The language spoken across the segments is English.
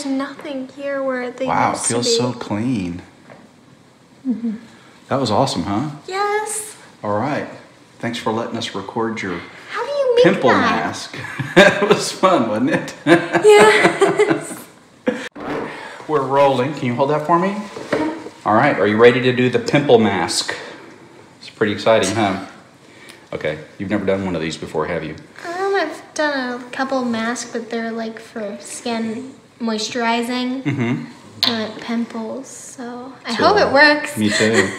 there's nothing here where they Wow, it used to feels be. so clean. That was awesome, huh? Yes. All right. Thanks for letting us record your How do you make pimple that? mask. It was fun, wasn't it? Yes. We're rolling. Can you hold that for me? All right. Are you ready to do the pimple mask? It's pretty exciting, huh? Okay. You've never done one of these before, have you? I've done a couple masks, but they're like for skin moisturizing. Not pimples, so I hope it works. Me too.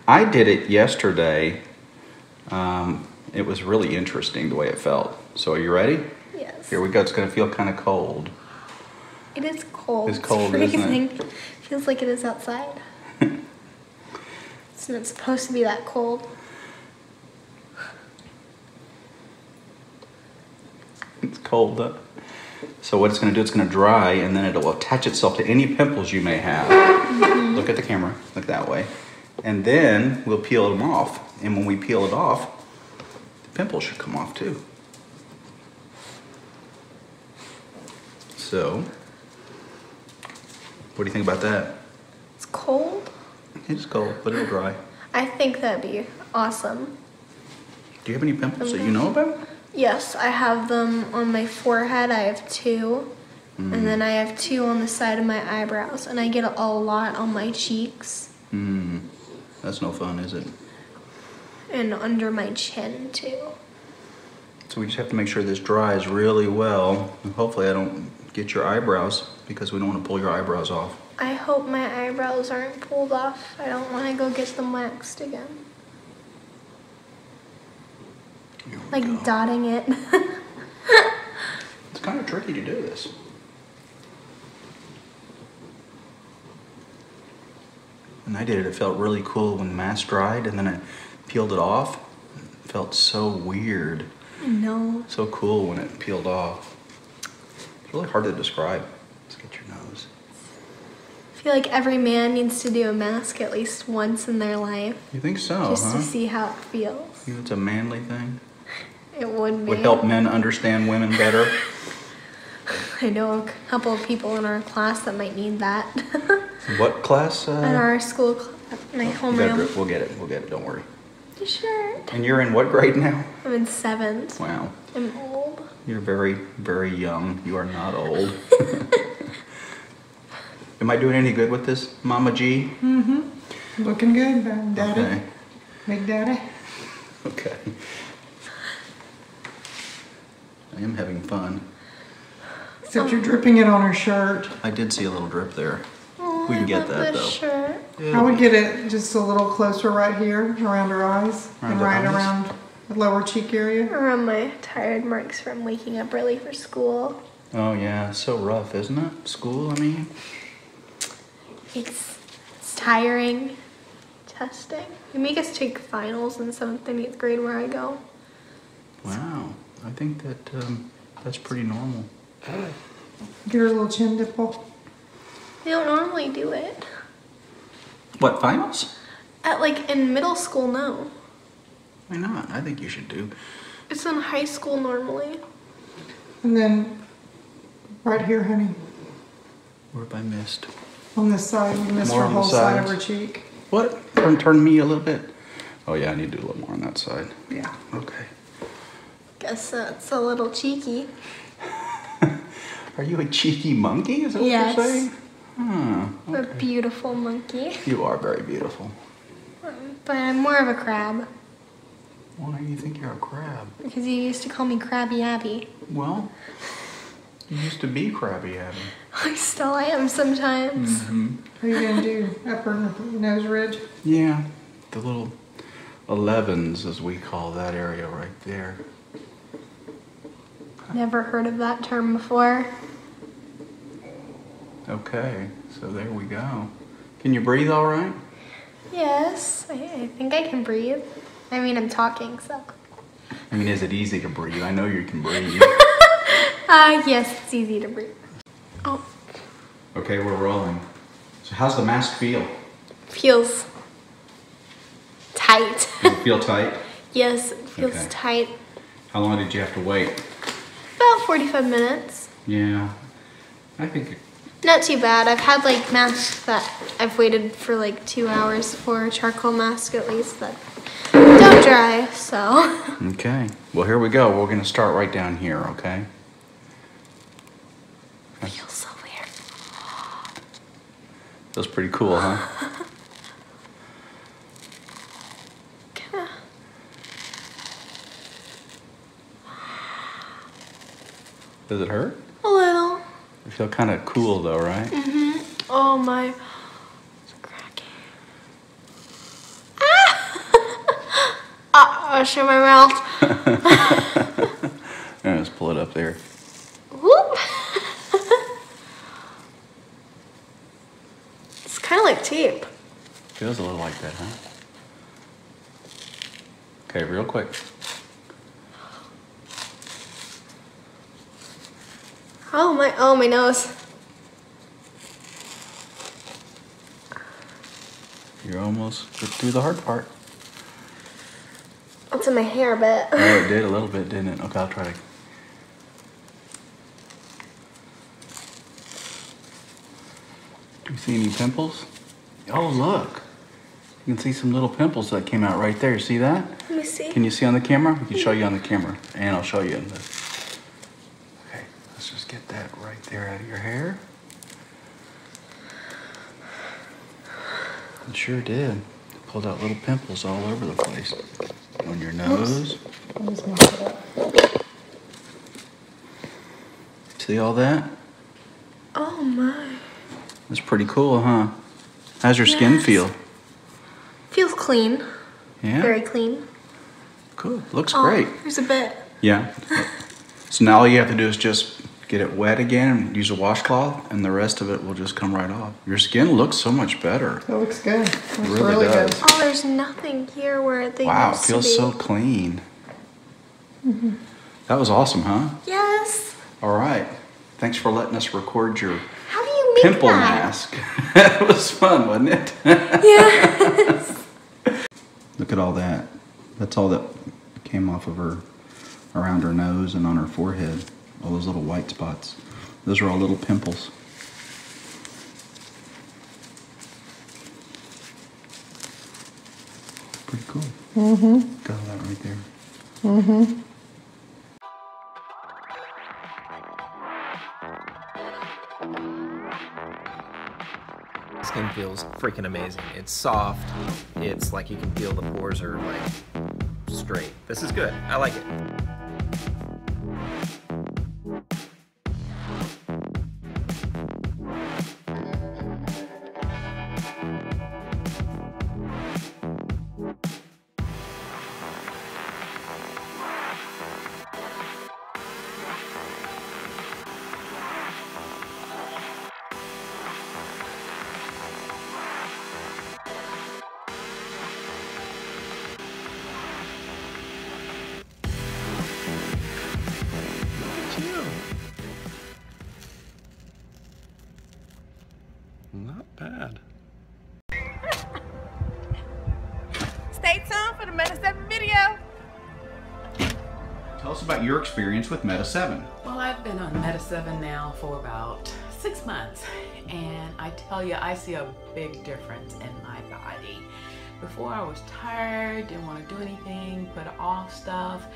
I did it yesterday. It was really interesting the way it felt. So are you ready? Yes. Here we go. It's going to feel kind of cold. It is cold. It's cold, freezing. isn't it? Feels like it is outside. It's not supposed to be that cold. It's cold, though. So what it's going to do, it's going to dry, and then it'll attach itself to any pimples you may have. Look at the camera. Look that way. And then we'll peel them off. And when we peel it off, the pimples should come off too. So, what do you think about that? It's cold. It's cold, but it'll dry. I think that'd be awesome. Do you have any pimples that you know about? Yes, I have them on my forehead. I have 2. And then I have 2 on the side of my eyebrows. And I get a lot on my cheeks. That's no fun, is it? And under my chin, too. So we just have to make sure this dries really well. And hopefully I don't get your eyebrows, because we don't want to pull your eyebrows off. I hope my eyebrows aren't pulled off. I don't want to go get them waxed again. Like go. dotting it. It's kind of tricky to do this. When I did it, it felt really cool when the mask dried, and then I peeled it off. It felt so weird. I know. So cool when it peeled off. It's really hard to describe. Let's get your nose. I feel like every man needs to do a mask at least once in their life. You think so, Just huh? to see how it feels. You think it's a manly thing? It would be. Would help men understand women better? I know a couple of people in our class that might need that. What class? In our school, my homeroom. We'll get it, don't worry. Sure. And you're in what grade now? I'm in 7th. Wow. I'm old. You're very, very young. You are not old. Am I doing any good with this, Mama G? Looking good, Daddy. Okay. Big Daddy. Okay. I am having fun. Except you're dripping it on her shirt. I did see a little drip there. Oh, We can I get love that, this though. shirt. I would get it just a little closer right here, around her eyes. Around and the right eyes? around the lower cheek area. Around my tired marks from waking up early for school. Oh yeah, it's so rough, isn't it? School, I mean. It's tiring. Testing. You make us take finals in 7th and 8th grade where I go. Wow, I think that that's pretty normal. Get her a little chin dimple. They don't normally do it. What, finals? In middle school, no. Why not? I think you should do. It's in high school normally. And then right here, honey. What have I missed? On this side, you missed More her on the whole side of sides? her cheek. What? Turn me a little bit. Oh yeah, I need to do a little more on that side. Yeah. Okay. Guess that's a little cheeky. Are you a cheeky monkey? Is that Yes. what you're saying? I'm a beautiful monkey. You are very beautiful. But I'm more of a crab. Why do you think you're a crab? Because you used to call me Krabby Abby. Well, you used to be Krabby Abby. I still am sometimes. What are you going to do? Upper nose ridge? Yeah, the little 11s, as we call that area right there. Never heard of that term before. Okay, so there we go. Can you breathe all right? Yes, I think I can breathe. I mean, I'm talking, so. I mean, is it easy to breathe? I know you can breathe. Yes, it's easy to breathe. Oh, Okay, we're rolling. So how's the mask feel? feels tight. Does it feel tight? Yes, it feels Okay. tight. How long did you have to wait? About 45 minutes. Yeah, I think Not too bad. I've had like masks that I've waited for like 2 hours for, charcoal mask at least, that don't dry, so. Okay, well here we go. We're gonna start right down here, okay? Feels so weird. Feels pretty cool, huh? Kinda. Does it hurt? A little. You feel kind of cool though, right? Mm-hmm. Oh my. It's cracking. Ah! I'll show my mouth. Let's pull it up there. Whoop. It's kind of like tape. Feels a little like that, huh? Okay, real quick. Oh my nose. You're almost through the hard part. It's in my hair a bit. Oh, it did a little bit, didn't it? Okay, I'll try to. Do you see any pimples? Oh, look. You can see some little pimples that came out right there. See that? Let me see. Can you see on the camera? We can show you on the camera. And I'll show you in the... Okay, let's just get that right there out of your hair. It sure did. Pulled out little pimples all over the place. On your nose. See all that? Oh my. That's pretty cool, huh? How's your skin feel? Feels clean. Yeah? Very clean. Good. Looks great. There's a bit. Yeah. So now all you have to do is just get it wet again and use a washcloth, and the rest of it will just come right off. Your skin looks so much better. It looks good. It looks really does. good. Oh, there's nothing here where they Wow, it used to feels be. so clean. That was awesome, huh? Yes. All right. Thanks for letting us record your How do you make pimple that? mask. It was fun, wasn't it? Yes. Look at all that. That's all that came off of her, around her nose and on her forehead. All those little white spots. Those are all little pimples. Pretty cool. Mm-hmm. Got all that right there. Mm-hmm. Skin feels freaking amazing. It's soft. It's like you can feel the pores are like straight. This is good. I like it. Not bad. Stay tuned for the Meta 7 video. Tell us about your experience with Meta 7. Well, I've been on Meta 7 now for about 6 months, and I tell you, I see a big difference in my body. Before I was tired, didn't want to do anything, put off stuff,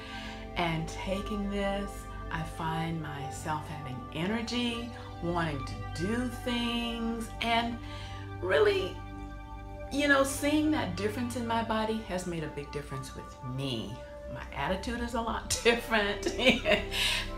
and taking this, I find myself having energy, wanting to do things, and really, you know, seeing that difference in my body has made a big difference with me. My attitude is a lot different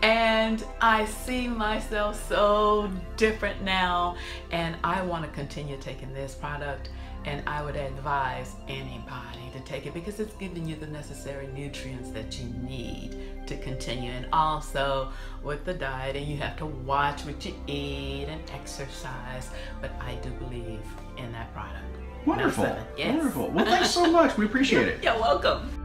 and I see myself so different now, and I want to continue taking this product, and I would advise anybody to take it because it's giving you the necessary nutrients that you need to continue. And also with the diet, and you have to watch what you eat and exercise, but I do believe in that product. Wonderful. Yes. Wonderful. Well, thanks so much. We appreciate it. You're welcome.